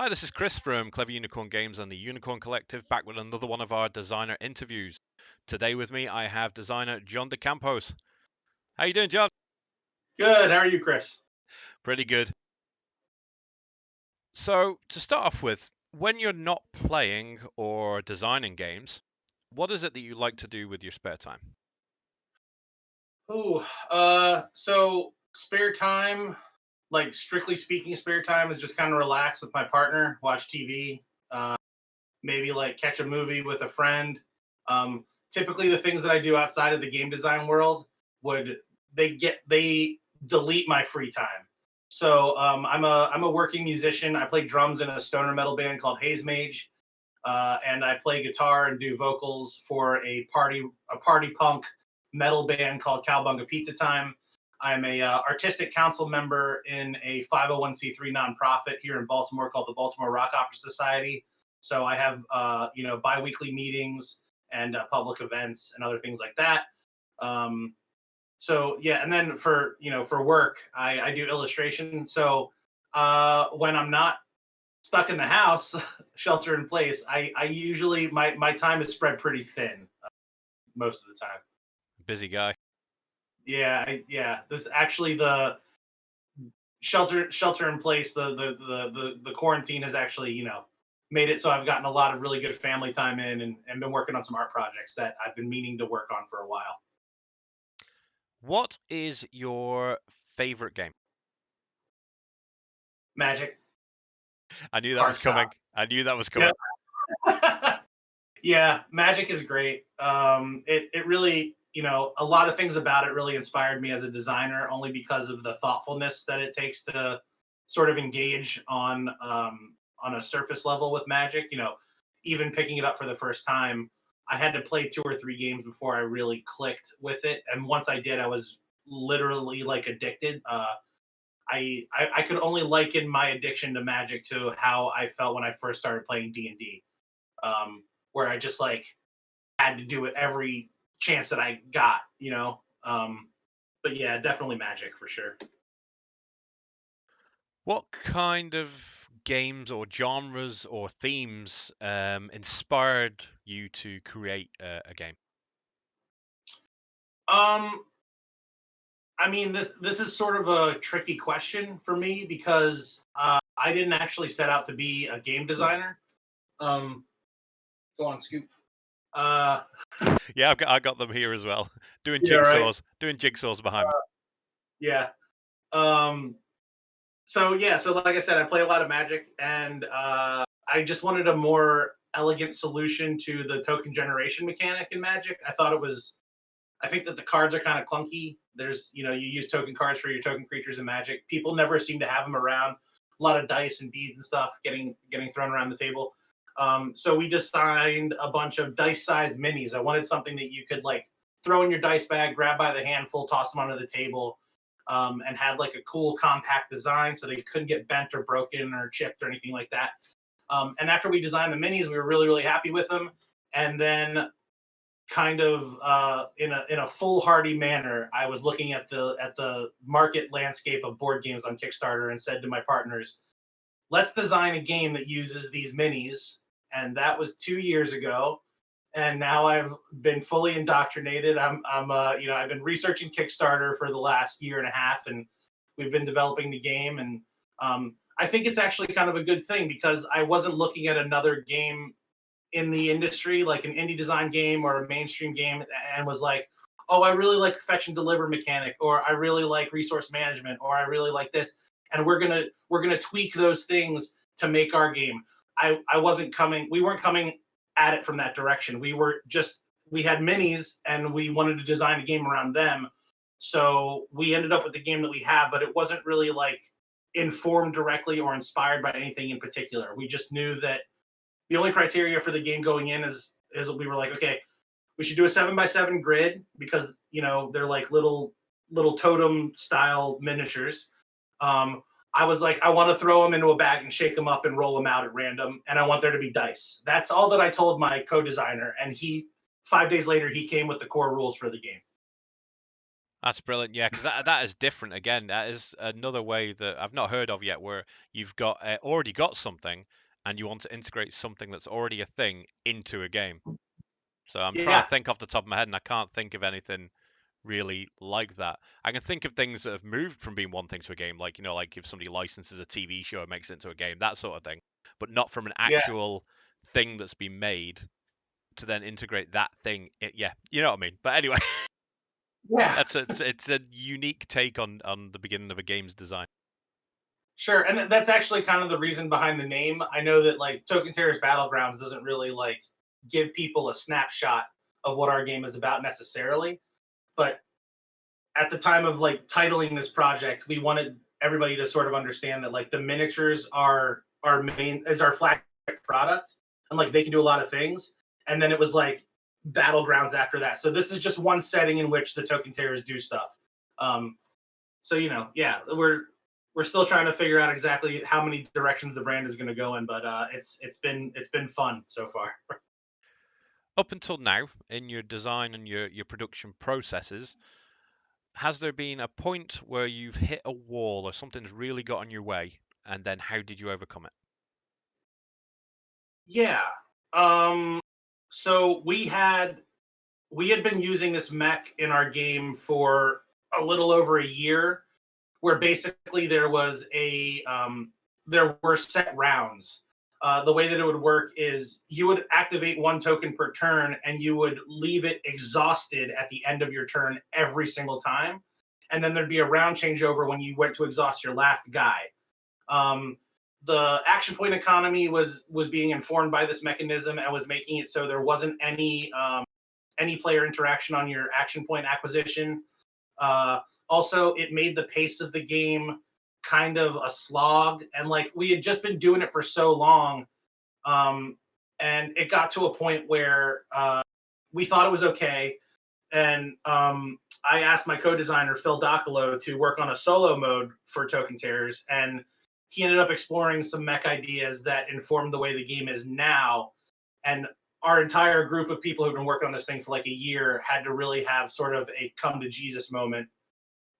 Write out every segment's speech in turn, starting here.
Hi, this is Chris from Clever Unicorn Games and the Unicorn Collective, back with another one of our designer interviews. Today with me, I have designer John Campos. How you doing, John? Good. How are you, Chris? Pretty good. So, to start off with, when you're not playing or designing games, what is it that you like to do with your spare time? So spare time, like strictly speaking, spare time is just kind of relax with my partner, watch TV, maybe like catch a movie with a friend. Typically, the things that I do outside of the game design world would they delete my free time. So I'm a working musician. I play drums in a stoner metal band called Haze Mage, and I play guitar and do vocals for a party punk metal band called Cowabunga Pizza Time. I'm a artistic council member in a 501c3 nonprofit here in Baltimore called the Baltimore Rock Opera Society. So I have biweekly meetings and public events and other things like that. So yeah, and then for work, I do illustration. So when I'm not stuck in the house, shelter in place, I usually my time is spread pretty thin most of the time. Busy guy. Yeah. This actually the shelter in place, the quarantine has actually made it so I've gotten a lot of really good family time in and been working on some art projects that I've been meaning to work on for a while. What is your favorite game? Magic, I knew that hard was coming. stop. I knew that was Yeah. coming. Yeah, Magic is great. It really, a lot of things about it really inspired me as a designer, only because of the thoughtfulness that it takes to sort of engage on a surface level with Magic. Even picking it up for the first time, I had to play two or three games before I really clicked with it, and once I did, I was literally like addicted. I could only liken my addiction to Magic to how I felt when I first started playing D&D, where I just like had to do it every chance that I got. But yeah, definitely Magic for sure. What kind of games or genres or themes inspired you to create a game? Um, I mean, this is sort of a tricky question for me because I didn't actually set out to be a game designer. Um, Go on, Scoop. Uh, Yeah, I got them here as well. Doing yeah, right. jigsaws behind me. Yeah. Um, so like I said, I play a lot of Magic, and I just wanted a more elegant solution to the token generation mechanic in Magic. I think that the cards are kind of clunky. You use token cards for your token creatures in Magic. People never seem to have them around. A lot of dice and beads and stuff getting thrown around the table. So we designed a bunch of dice-sized minis. I wanted something that you could like throw in your dice bag, grab by the handful, toss them onto the table, and had like a cool compact design so they couldn't get bent or broken or chipped or anything like that. And after we designed the minis, we were really really happy with them. And then kind of in a foolhardy manner, I was looking at the market landscape of board games on Kickstarter and said to my partners, "Let's design a game that uses these minis." And that was 2 years ago. And now I've been fully indoctrinated. I've been researching Kickstarter for the last year and a half, and we've been developing the game. And I think it's actually kind of a good thing because I wasn't looking at another game in the industry, like an indie design game or a mainstream game, and was like, oh, I really like the fetch and deliver mechanic, or I really like resource management, or I really like this, and we're gonna tweak those things to make our game. We weren't coming at it from that direction. We had minis and we wanted to design a game around them. So we ended up with the game that we have, but it wasn't really like informed directly or inspired by anything in particular. We just knew that the only criteria for the game going in is we were like, okay, we should do a 7x7 grid because they're like little totem style miniatures. I was like, I want to throw them into a bag and shake them up and roll them out at random, and I want there to be dice. That's all that I told my co-designer, and 5 days later he came with the core rules for the game. That's brilliant. Yeah, because that is different. Again, that is another way that I've not heard of yet, where you've got already got something, and you want to integrate something that's already a thing into a game. So I'm trying Yeah, to think off the top of my head, and I can't think of anything really like that. I can think of things that have moved from being one thing to a game, like like if somebody licenses a TV show and makes it into a game, that sort of thing, but not from an yeah, actual thing that's been made to then integrate that thing. Yeah, you know what I mean. But anyway, yeah. it's a unique take on the beginning of a game's design. Sure, and that's actually kind of the reason behind the name. I know that like Token Terror's Battlegrounds doesn't really like give people a snapshot of what our game is about necessarily, but at the time of like titling this project, we wanted everybody to sort of understand that like the miniatures are our main is our flagship product, and like they can do a lot of things. And then it was like battlegrounds after that. So this is just one setting in which the token terrors do stuff. Um, so yeah, we're still trying to figure out exactly how many directions the brand is going to go in, but it's been fun so far. Up until now, in your design and your production processes, has there been a point where you've hit a wall or something's really got in your way, and then how did you overcome it? Yeah. Um, so we had been using this mech in our game for a little over a year, where basically there were set rounds. The way that it would work is you would activate one token per turn, and you would leave it exhausted at the end of your turn every single time, and then there'd be a round changeover when you went to exhaust your last guy. Um, the action point economy was being informed by this mechanism and was making it so there wasn't any player interaction on your action point acquisition. Also, it made the pace of the game kind of a slog, and like we had just been doing it for so long, um, and it got to a point where we thought it was okay. And I asked my co-designer Phil Docolo to work on a solo mode for Token Terrors, and he ended up exploring some mech ideas that informed the way the game is now. And our entire group of people who've been working on this thing for like a year had to really have sort of a come to Jesus moment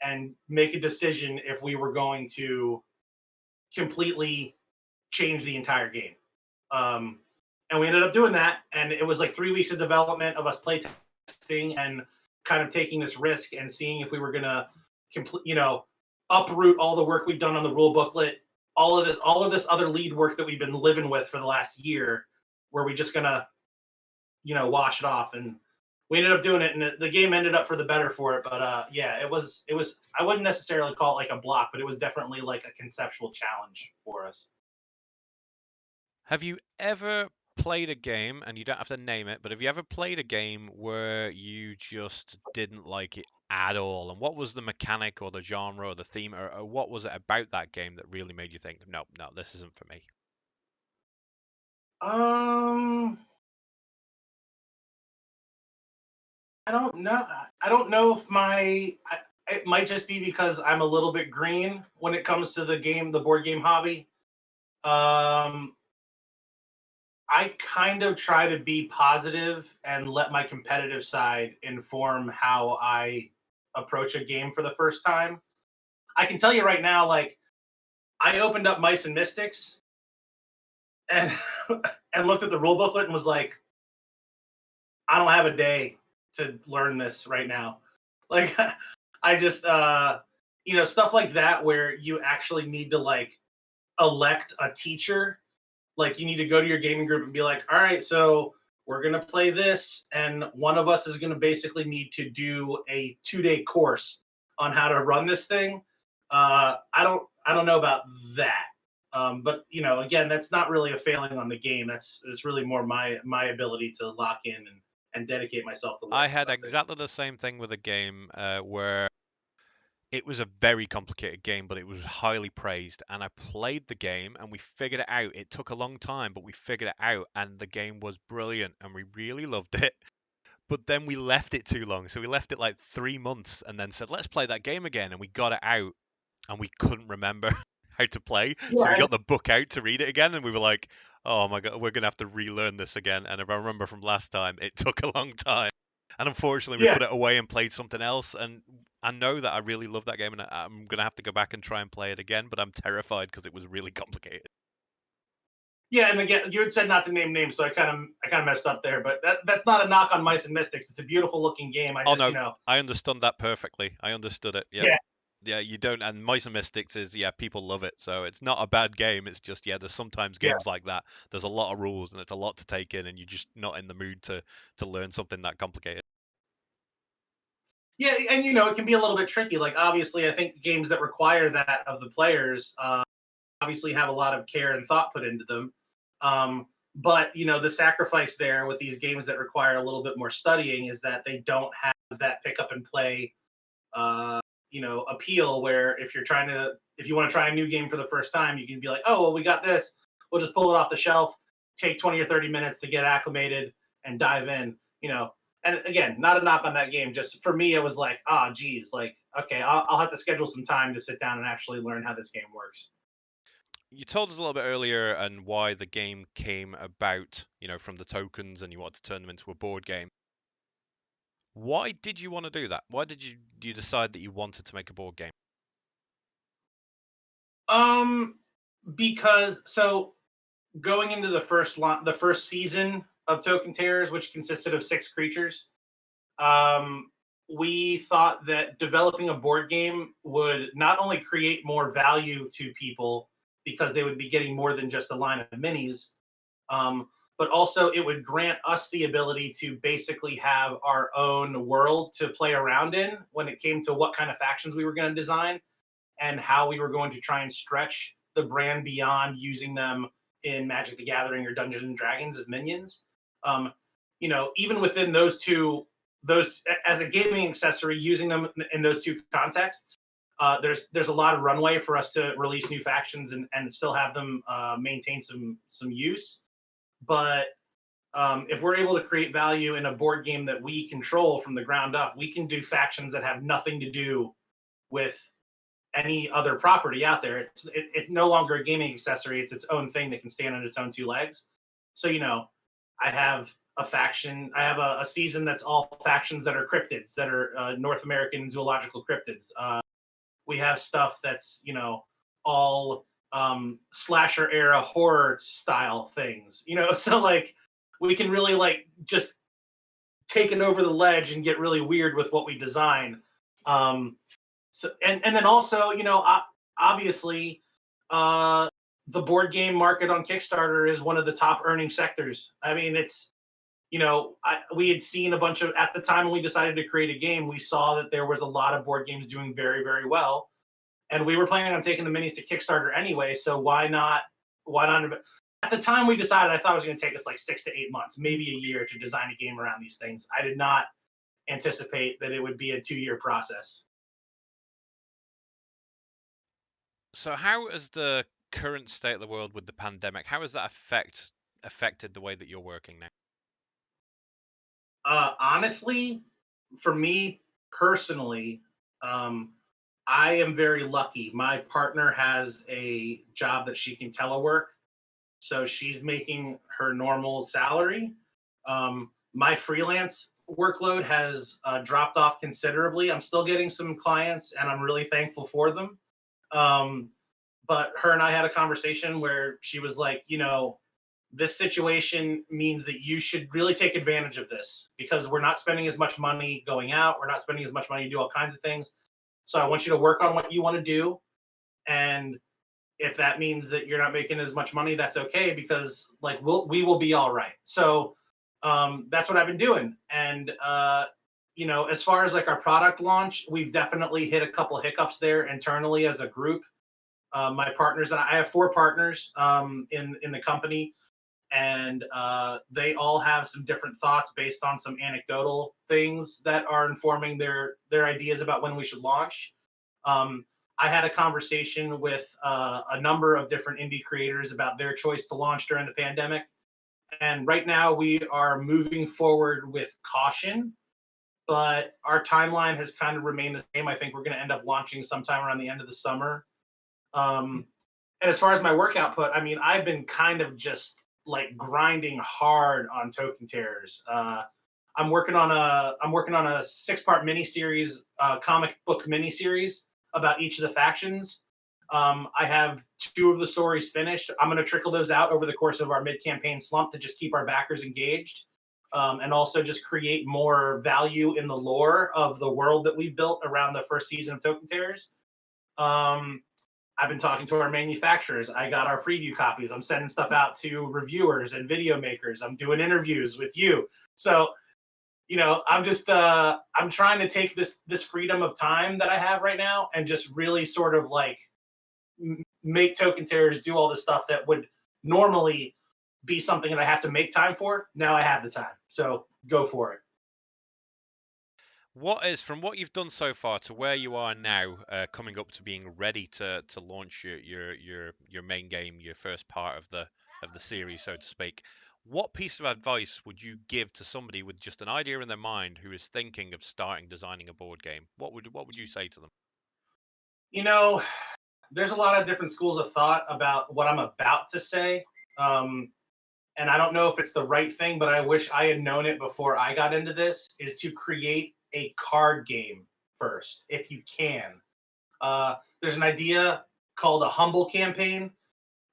and make a decision if we were going to completely change the entire game. Um, and we ended up doing that, and it was like 3 weeks of development of us playtesting and kind of taking this risk and seeing if we were gonna complete, uproot all the work we've done on the rule booklet, all of this other lead work that we've been living with for the last year. Were we just gonna, wash it off? And we ended up doing it, and the game ended up for the better for it. But yeah, it was. I wouldn't necessarily call it like a block, but it was definitely like a conceptual challenge for us. Have you ever played a game, and you don't have to name it, but have you ever played a game where you just didn't like it at all? And what was the mechanic or the genre or the theme, or what was it about that game that really made you think, no, no, this isn't for me? Um, I don't know. I don't know if it might just be because I'm a little bit green when it comes to the board game hobby. Um, I kind of try to be positive and let my competitive side inform how I approach a game for the first time. I can tell you right now, like I opened up Mice and Mystics and and looked at the rule booklet and was like, I don't have a day to learn this right now. Like I just stuff like that where you actually need to like elect a teacher. Like you need to go to your gaming group and be like, all right, so we're gonna play this, and one of us is gonna basically need to do a 2-day course on how to run this thing. I don't know about that. But again, that's not really a failing on the game. It's really more my ability to lock in and dedicate myself to I learning had something. exactly the same thing with a game where it was a very complicated game, but it was highly praised. And I played the game and we figured it out. It took a long time, but we figured it out, and the game was brilliant and we really loved it. But then we left it too long. So we left it like 3 months and then said, let's play that game again. And we got it out and we couldn't remember how to play. So we Yeah, got the book out to read it again, and we were like, oh my God, we're going to have to relearn this again. And if I remember from last time, it took a long time. And unfortunately, we yeah, put it away and played something else. And I know that I really love that game, and I'm gonna have to go back and try and play it again. But I'm terrified because it was really complicated. Yeah, and again, you had said not to name names, so I kind of messed up there. But that's not a knock on Mice and Mystics. It's a beautiful looking game. I Oh just no, I understood that perfectly. I understood it. Yep. yeah, Yeah, you don't. And Mice and Mystics is, yeah, people love it. So it's not a bad game. It's just, yeah, there's sometimes yeah, games like that. There's a lot of rules and it's a lot to take in, and you're just not in the mood to learn something that complicated. yeah, and it can be a little bit tricky. Like obviously, I think games that require that of the players obviously have a lot of care and thought put into them. But the sacrifice there with these games that require a little bit more studying is that they don't have that pick up and play uh, appeal where if you want to try a new game for the first time, you can be like, oh, well, we got this. We'll just pull it off the shelf, take 20 or 30 minutes to get acclimated and dive in. And again, not a knock on that game. Just for me, it was like, ah, oh, geez, like, okay, I'll have to schedule some time to sit down and actually learn how this game works. You told us a little bit earlier and why the game came about, from the tokens, and you wanted to turn them into a board game. Why did you want to do that? Why did you decide that you wanted to make a board game? Um, because so going into the first season of Token Terrors, which consisted of 6 creatures, um, we thought that developing a board game would not only create more value to people because they would be getting more than just a line of minis, but also it would grant us the ability to basically have our own world to play around in when it came to what kind of factions we were going to design and how we were going to try and stretch the brand beyond using them in Magic the Gathering or Dungeons and Dragons as minions. Um, even within those as a gaming accessory, using them in those two contexts, there's a lot of runway for us to release new factions and still have them maintain some use. But if we're able to create value in a board game that we control from the ground up, we can do factions that have nothing to do with any other property out there. It's no longer a gaming accessory. It's its own thing that can stand on its own 2 legs. So I have a faction. I have a season that's all factions that are cryptids, that are North American zoological cryptids. We have stuff that's all slasher era horror style things. So like we can really like just take it over the ledge and get really weird with what we design. Um, and then also, obviously, uh, the board game market on Kickstarter is one of the top earning sectors. I mean, it's we had seen a bunch of at the time when we decided to create a game, we saw that there was a lot of board games doing very very well, and we were planning on taking the minis to Kickstarter anyway. So why not? Why not? At the time we decided, I thought it was going to take us like 6 to 8 months, maybe a year, to design a game around these things. I did not anticipate that it would be a 2-year process. So how has the current state of the world with the pandemic, how has that affected the way that you're working now? Honestly, for me personally, um, I am very lucky. My partner has a job that she can telework, so she's making her normal salary. My freelance workload has dropped off considerably. I'm still getting some clients, and I'm really thankful for them. Um, but her and I had a conversation where she was like, this situation means that you should really take advantage of this because we're not spending as much money going out. We're not spending as much money to do all kinds of things. So I want you to work on what you want to do. And if that means that you're not making as much money, that's okay because like we will be all right. So that's what I've been doing. And as far as like our product launch, we've definitely hit a couple hiccups there internally as a group. My partners and I have 4 partners in the company, and they all have some different thoughts based on some anecdotal things that are informing their ideas about when we should launch. Um, I had a conversation with a number of different indie creators about their choice to launch during the pandemic, and right now we are moving forward with caution. But our timeline has kind of remained the same. I think we're going to end up launching sometime around the end of the summer. And as far as my work output, I mean, I've been kind of just like grinding hard on Token Terrors. I'm working on a 6-part miniseries, comic book miniseries about each of the factions. I have 2 of the stories finished. I'm going to trickle those out over the course of our mid-campaign slump to just keep our backers engaged, and also just create more value in the lore of the world that we've built around the first season of Token Terrors. Um, I've been talking to our manufacturers. I got our preview copies. I'm sending stuff out to reviewers and video makers. I'm doing interviews with you. So, I'm trying to take this freedom of time that I have right now and just really sort of like make Token Terrors do all the stuff that would normally be something that I have to make time for. Now I have the time. So go for it. What is, from what you've done so far to where you are now, coming up to being ready to launch your main game, your first part of the series, so to speak? What piece of advice would you give to somebody with just an idea in their mind who is thinking of starting designing a board game? What would you say to them? You know, there's a lot of different schools of thought about what I'm about to say. Um, and I don't know if it's the right thing, but I wish I had known it before I got into this, is to create a card game first, if you can. There's an idea called a humble campaign.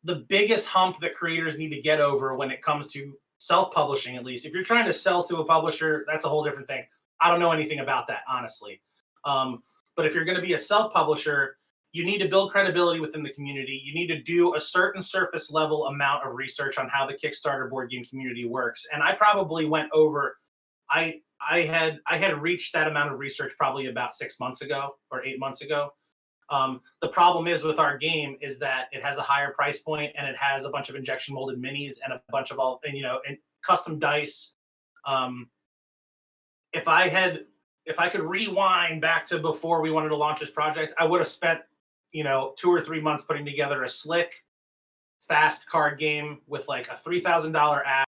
The biggest hump that creators need to get over when it comes to self-publishing, at least, if you're trying to sell to a publisher, that's a whole different thing. I don't know anything about that, honestly. But if you're going to be a self-publisher, you need to build credibility within the community. You need to do a certain surface level amount of research on how the Kickstarter board game community works. And I probably went over. I had reached that amount of research probably about 6 months ago or 8 months ago. The problem is with our game is that it has a higher price point and it has a bunch of injection molded minis and a bunch of and custom dice. Um, if I could rewind back to before we wanted to launch this project, I would have spent 2 or 3 months putting together a slick, fast card game with like a $3,000 app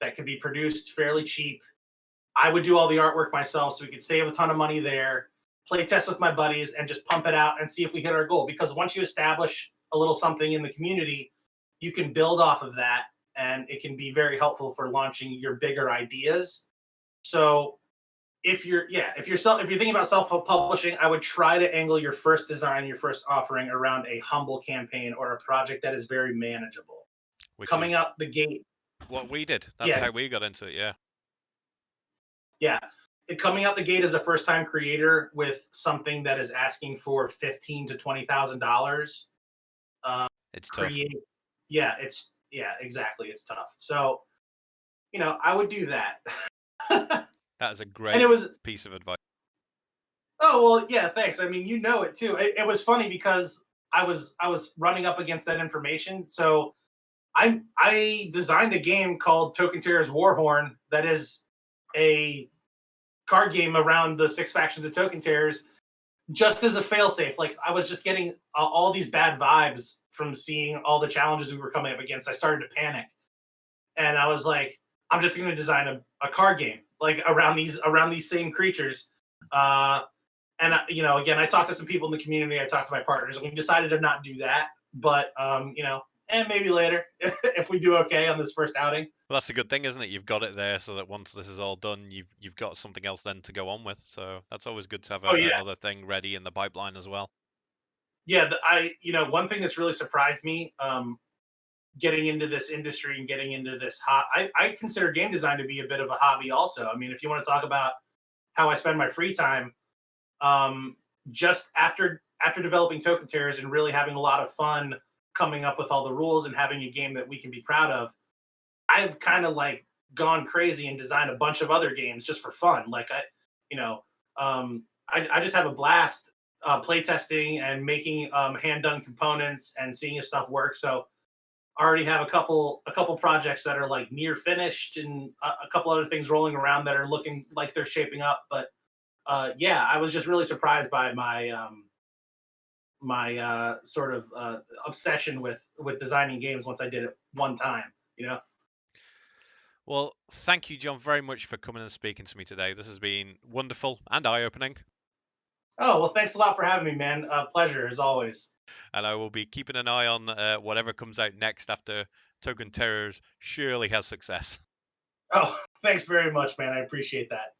that could be produced fairly cheap. I would do all the artwork myself so we could save a ton of money there, play test with my buddies, and just pump it out and see if we hit our goal. Because once you establish a little something in the community, you can build off of that, and it can be very helpful for launching your bigger ideas. So if you're thinking about self-publishing, I would try to angle your first design, your first offering around a humble campaign or a project that is very manageable. Which Coming is out the gate, what we did. That's yeah, how we got into it. Yeah, yeah. Coming out the gate as a first-time creator with something that is asking for $15,000 to $20,000, it's tough. create, yeah, exactly. It's tough. So I would do that. That is a And it great was piece of advice. Oh well, yeah, thanks. I mean, you know it too. It was funny because I was running up against that information. So I designed a game called Token Terror's Warhorn that is a card game around the 6 factions of Token Terrors, just as a failsafe. Like I was just getting all these bad vibes from seeing all the challenges we were coming up against. I started to panic, and I was like, I'm just going to design a card game like around these same creatures. Uh, and again, I talked to some people in the community. I talked to my partners, and we decided to not do that. But and maybe later if we do okay on this first outing. Well, that's a good thing, isn't it? You've got it there, so that once this is all done, you've got something else then to go on with. So that's always good to have Oh yeah, another thing ready in the pipeline as well. yeah. One thing that's really surprised me, getting into this industry and getting into this I consider game design to be a bit of a hobby. Also, I mean, if you want to talk about how I spend my free time, um, just after developing Token Terrors and really having a lot of fun coming up with all the rules and having a game that we can be proud of, I've kind of like gone crazy and designed a bunch of other games just for fun. Like you know, I just have a blast playtesting and making hand done components and seeing if stuff works. So I already have a couple projects that are like near finished and a couple other things rolling around that are looking like they're shaping up. But yeah, I was just really surprised by my sort of obsession with designing games once I did it one time. Well, thank you, John, very much for coming and speaking to me today. This has been wonderful and eye-opening, Oh well, thanks a lot for having me, man. Pleasure as always. and I will be keeping an eye on whatever comes out next after Token Terrors surely has success. Oh, thanks very much, man. I appreciate that.